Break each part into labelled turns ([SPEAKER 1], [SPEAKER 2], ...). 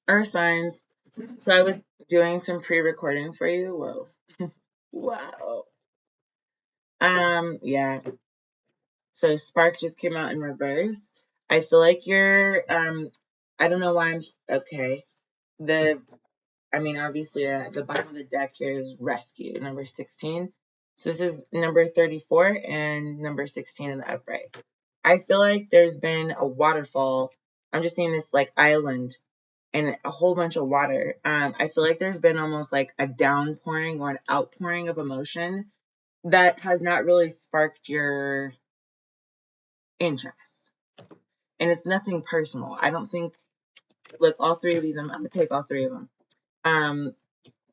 [SPEAKER 1] Earth signs. So I was doing some pre-recording for you. Whoa. Wow. Yeah. So Spark just came out in reverse. I feel like you're I don't know why I'm okay. The I mean obviously the bottom of the deck here is rescue, number 16. So this is number 34 and number 16 in the upright. I feel like there's been a waterfall. I'm just seeing this like island and a whole bunch of water. I feel like there's been almost like a downpouring or an outpouring of emotion that has not really sparked your interest. And it's nothing personal. I don't think, look, all three of these, I'm going to take all three of them.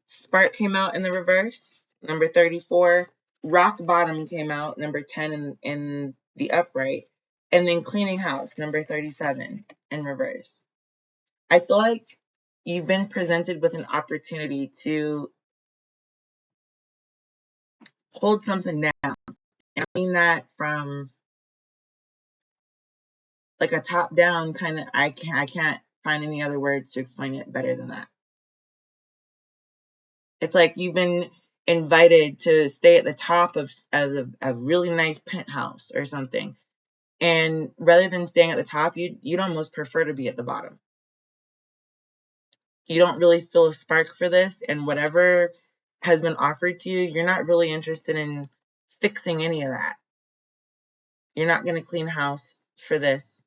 [SPEAKER 1] Spark came out in the reverse, number 34. Rock bottom came out, number 10 in the upright. And then cleaning house, number 37 in reverse. I feel like you've been presented with an opportunity to hold something down. And I mean that from like a top down kind of, I can't find any other words to explain it better than that. It's like you've been invited to stay at the top of a really nice penthouse or something. And rather than staying at the top, you'd almost prefer to be at the bottom. You don't really feel a spark for this, and whatever has been offered to you, you're not really interested in fixing any of that. You're not going to clean house for this.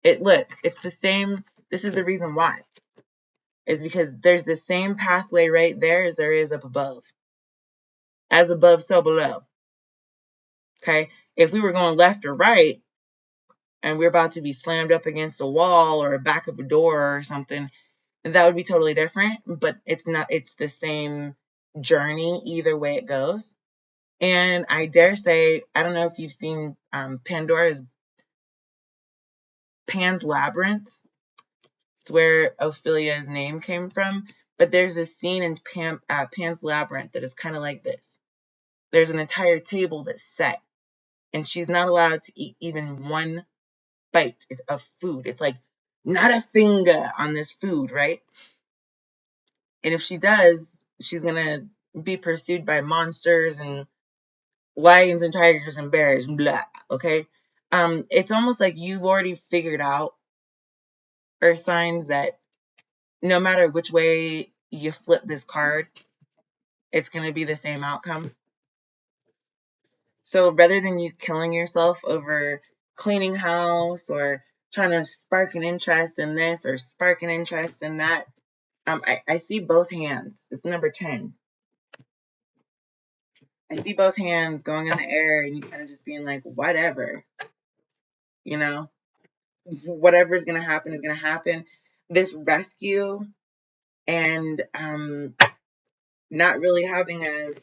[SPEAKER 1] It's the same. This is the reason why. Is because there's the same pathway right there as there is up above. As above, so below. Okay? If we were going left or right and we're about to be slammed up against a wall or a back of a door or something, that would be totally different. But it's not, it's the same journey either way it goes. And I dare say, I don't know if you've seen Pan's Labyrinth. It's where Ophelia's name came from. But there's a scene in Pan's Labyrinth that is kind of like this. There's an entire table that's set, and she's not allowed to eat even one bite of food. It's like, not a finger on this food, right? And if she does, she's going to be pursued by monsters and lions and tigers and bears and blah, okay? It's almost like you've already figured out, earth signs, that no matter which way you flip this card, it's going to be the same outcome. So rather than you killing yourself over cleaning house or trying to spark an interest in this or spark an interest in that, I see both hands. It's number 10. I see both hands going in the air and you kind of just being like, whatever, you know, whatever's going to happen is going to happen. This rescue and not really having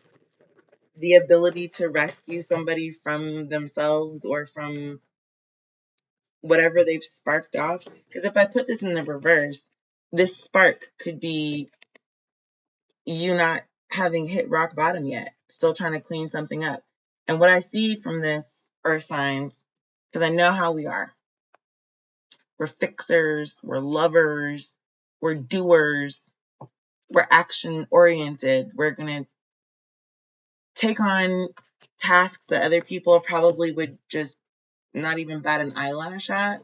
[SPEAKER 1] the ability to rescue somebody from themselves or from whatever they've sparked off. Because if I put this in the reverse, this spark could be you not having hit rock bottom yet, still trying to clean something up. And what I see from this, earth signs, because I know how we are. We're fixers, we're lovers, we're doers, we're action oriented. We're going to take on tasks that other people probably would just not even bat an eyelash at.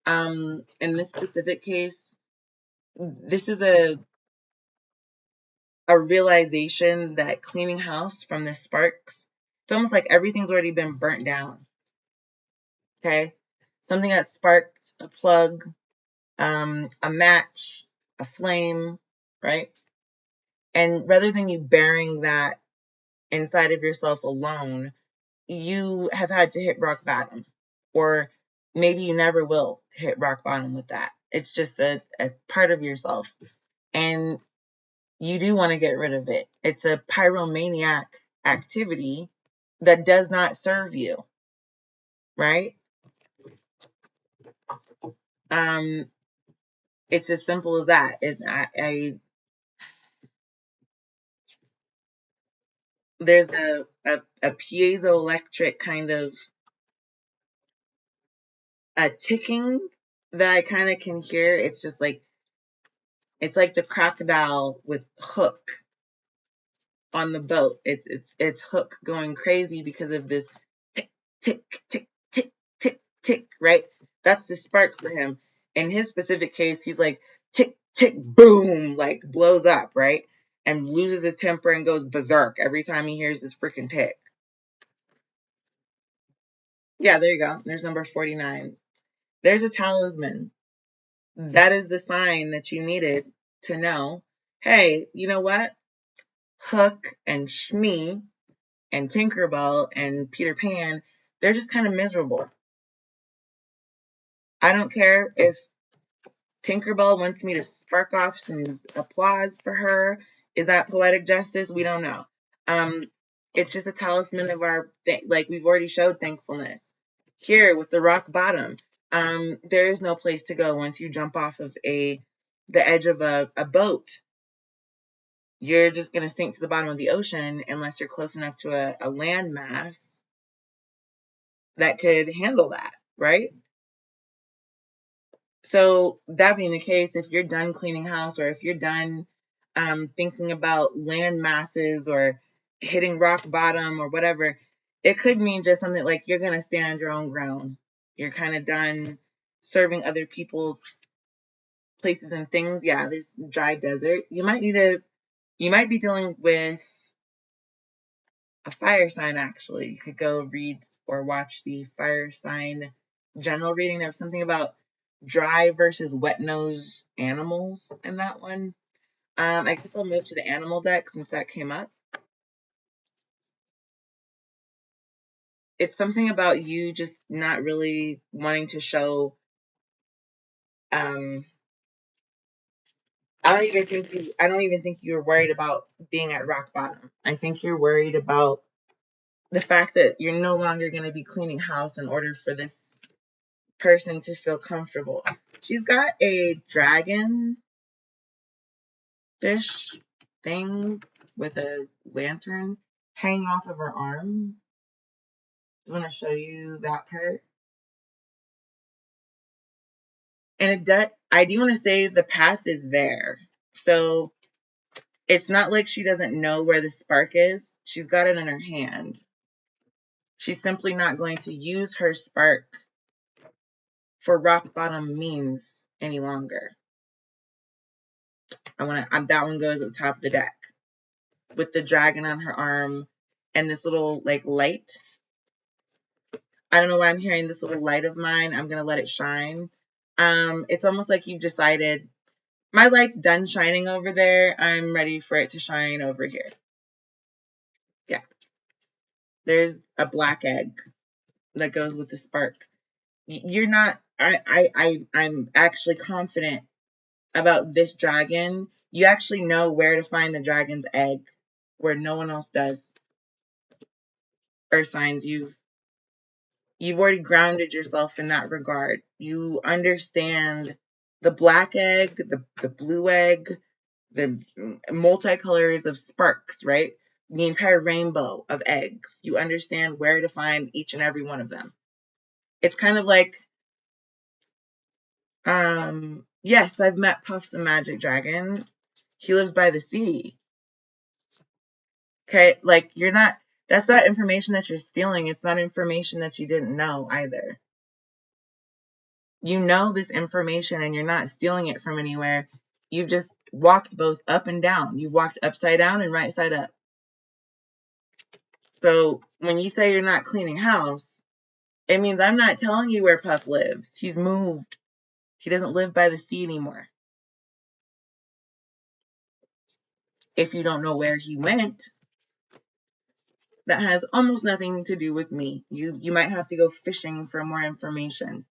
[SPEAKER 1] In this specific case, this is a realization that cleaning house from the sparks, it's almost like everything's already been burnt down. Okay? Something that sparked a plug, a match, a flame, right? And rather than you bearing that inside of yourself alone, you have had to hit rock bottom. Or maybe you never will hit rock bottom with that. It's just a part of yourself. And you do want to get rid of it. It's a pyromaniac activity that does not serve you, right? It's as simple as that. There's a piezoelectric kind of a ticking that I kind of can hear. It's just like It's like the crocodile with Hook on the boat. It's Hook going crazy because of this tick, tick, tick, tick, tick, tick, right? That's the spark for him. In his specific case, he's like tick, tick, boom, like blows up, right? And loses his temper and goes berserk every time he hears this freaking tick. Yeah, there you go. There's number 49. There's a talisman. That is the sign that you needed to know, hey, you know what? Hook and Shmee and Tinkerbell and Peter Pan, they're just kind of miserable. I don't care if Tinkerbell wants me to spark off some applause for her. Is that poetic justice? We don't know. It's just a talisman of our like we've already showed thankfulness. Here with the rock bottom, there is no place to go once you jump off of the edge of a boat. You're just gonna sink to the bottom of the ocean unless you're close enough to a land mass that could handle that, right? So that being the case, if you're done cleaning house or if you're done thinking about land masses or hitting rock bottom or whatever, it could mean just something like you're going to stand your own ground. You're kind of done serving other people's places and things. Yeah, there's dry desert. You might be dealing with a fire sign, actually. You could go read or watch the fire sign general reading. There was something about dry versus wet nose animals in that one. I guess I'll move to the animal deck since that came up. It's something about you just not really wanting to show. Um, I don't even think you're worried about being at rock bottom. I think you're worried about the fact that you're no longer going to be cleaning house in order for this person to feel comfortable. She's got a dragon fish thing with a lantern hanging off of her arm. Just want to show you that part. And I do want to say the path is there. So it's not like she doesn't know where the spark is. She's got it in her hand. She's simply not going to use her spark for rock bottom means any longer. That one goes at the top of the deck with the dragon on her arm and this little like light. I don't know why I'm hearing this little light of mine. I'm gonna let it shine. It's almost like you've decided my light's done shining over there. I'm ready for it to shine over here. Yeah. There's a black egg that goes with the spark. You're not I'm actually confident about this dragon. You actually know where to find the dragon's egg where no one else does. Earth signs, you've already grounded yourself in that regard. You understand the black egg, the blue egg, the multicolors of sparks, right? The entire rainbow of eggs. You understand where to find each and every one of them. It's kind of like, yes, I've met Puff the Magic Dragon. He lives by the sea. Okay, like that's not information that you're stealing. It's not information that you didn't know either. You know this information and you're not stealing it from anywhere. You've just walked both up and down. You've walked upside down and right side up. So when you say you're not cleaning house, it means I'm not telling you where Puff lives. He's moved. He doesn't live by the sea anymore. If you don't know where he went, that has almost nothing to do with me. You might have to go fishing for more information.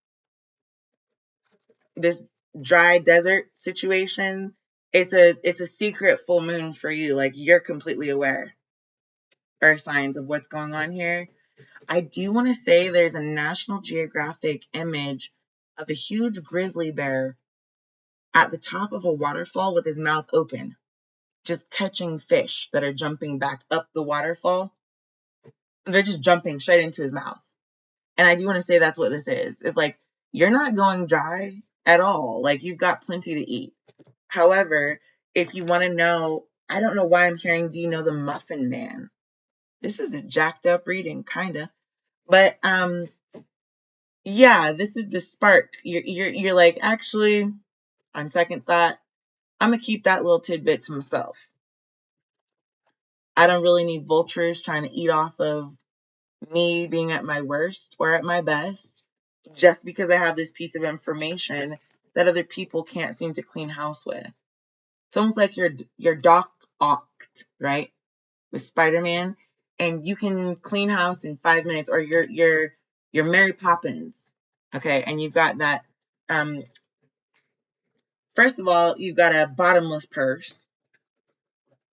[SPEAKER 1] This dry desert situation, it's a secret full moon for you. Like you're completely aware. Earth signs of what's going on here. I do want to say there's a National Geographic image of a huge grizzly bear at the top of a waterfall with his mouth open, just catching fish that are jumping back up the waterfall. They're just jumping straight into his mouth. And I do want to say that's what this is. It's like, you're not going dry at all. Like, you've got plenty to eat. However, if you want to know, I don't know why I'm hearing, do you know the Muffin Man? This is a jacked up reading, kinda. But yeah, this is the spark. You're like, actually, on second thought, I'm gonna keep that little tidbit to myself. I don't really need vultures trying to eat off of me being at my worst or at my best just because I have this piece of information that other people can't seem to clean house with. It's almost like your Doc Ock, right? With Spider-Man, and you can clean house in 5 minutes, or your Mary Poppins, okay? And you've got that. First of all, you've got a bottomless purse,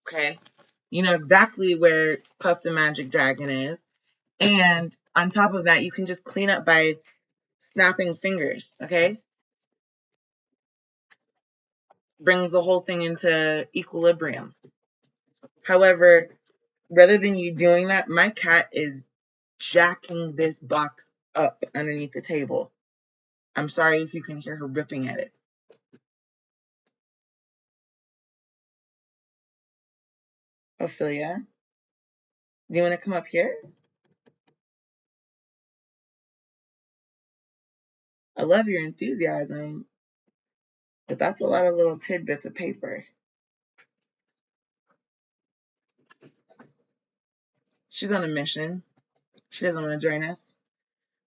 [SPEAKER 1] okay? You know exactly where Puff the Magic Dragon is, and on top of that, you can just clean up by snapping fingers, okay? Brings the whole thing into equilibrium. However, rather than you doing that, my cat is jacking this box up underneath the table. I'm sorry if you can hear her ripping at it. Ophelia, do you want to come up here? I love your enthusiasm, but that's a lot of little tidbits of paper. She's on a mission. She doesn't want to join us.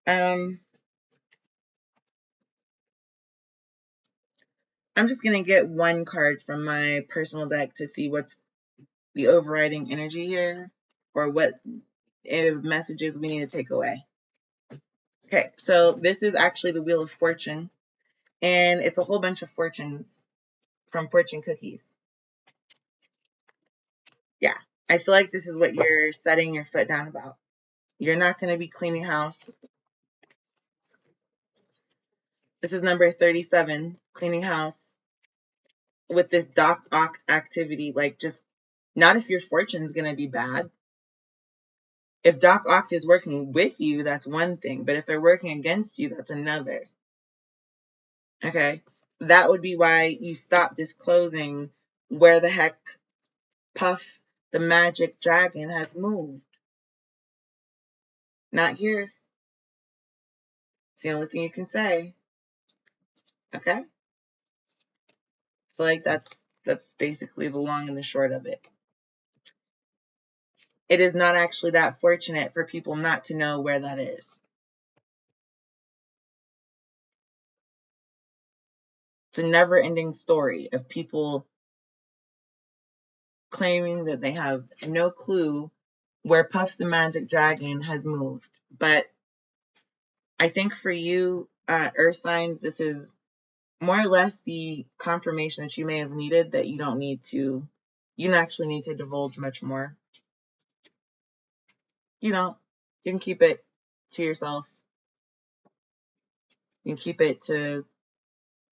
[SPEAKER 1] I'm just going to get one card from my personal deck to see what's the overriding energy here, or what messages we need to take away. Okay, so this is actually the Wheel of Fortune, and it's a whole bunch of fortunes from fortune cookies. Yeah, I feel like this is what you're setting your foot down about. You're not going to be cleaning house. This is number 37, cleaning house, with this Doc Ock activity. Like, just not if your fortune's going to be bad. If Doc Ock is working with you, that's one thing. But if they're working against you, that's another. Okay? That would be why you stop disclosing where the heck Puff the Magic Dragon has moved. Not here. It's the only thing you can say. Okay? I feel like that's basically the long and the short of it. It is not actually that fortunate for people not to know where that is. It's a never-ending story of people claiming that they have no clue where Puff the Magic Dragon has moved. But I think for you, Earth signs, this is more or less the confirmation that you may have needed, that you don't actually need to divulge much more. You can keep it to yourself. You can keep it to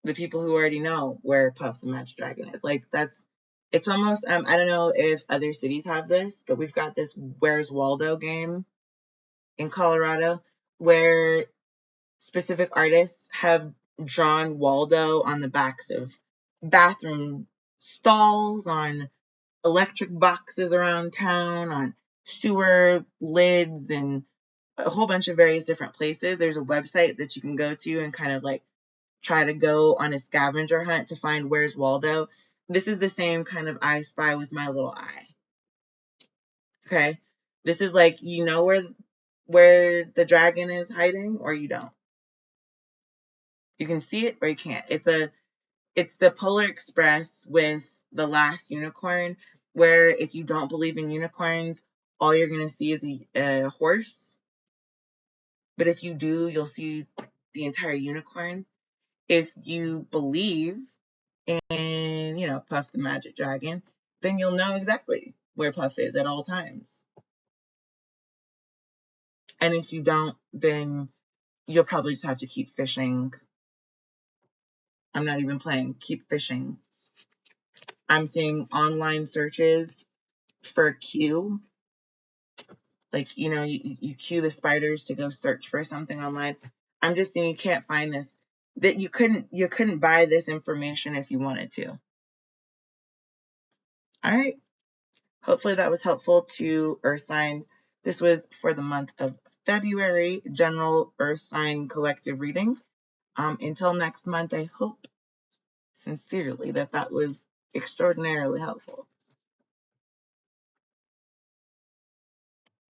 [SPEAKER 1] the people who already know where Puff the Magic Dragon is. Like, it's almost, I don't know if other cities have this, but we've got this Where's Waldo game in Colorado where specific artists have drawn Waldo on the backs of bathroom stalls, on electric boxes around town, on sewer lids, and a whole bunch of various different places. There's a website that you can go to and kind of like try to go on a scavenger hunt to find Where's Waldo. This is the same kind of I Spy with my little eye. Okay? This is like, where the dragon is hiding, or you don't. You can see it or you can't. It's the Polar Express with the last unicorn, where if you don't believe in unicorns, all you're going to see is a horse. But if you do, you'll see the entire unicorn. If you believe in, Puff the Magic Dragon, then you'll know exactly where Puff is at all times. And if you don't, then you'll probably just have to keep fishing. I'm not even playing. Keep fishing. I'm seeing online searches for Q. Like, you cue the spiders to go search for something online. I'm just saying you can't find this. That you couldn't buy this information if you wanted to. All right. Hopefully that was helpful to Earth signs. This was for the month of February, general Earth sign collective reading. Until next month, I hope sincerely that was extraordinarily helpful.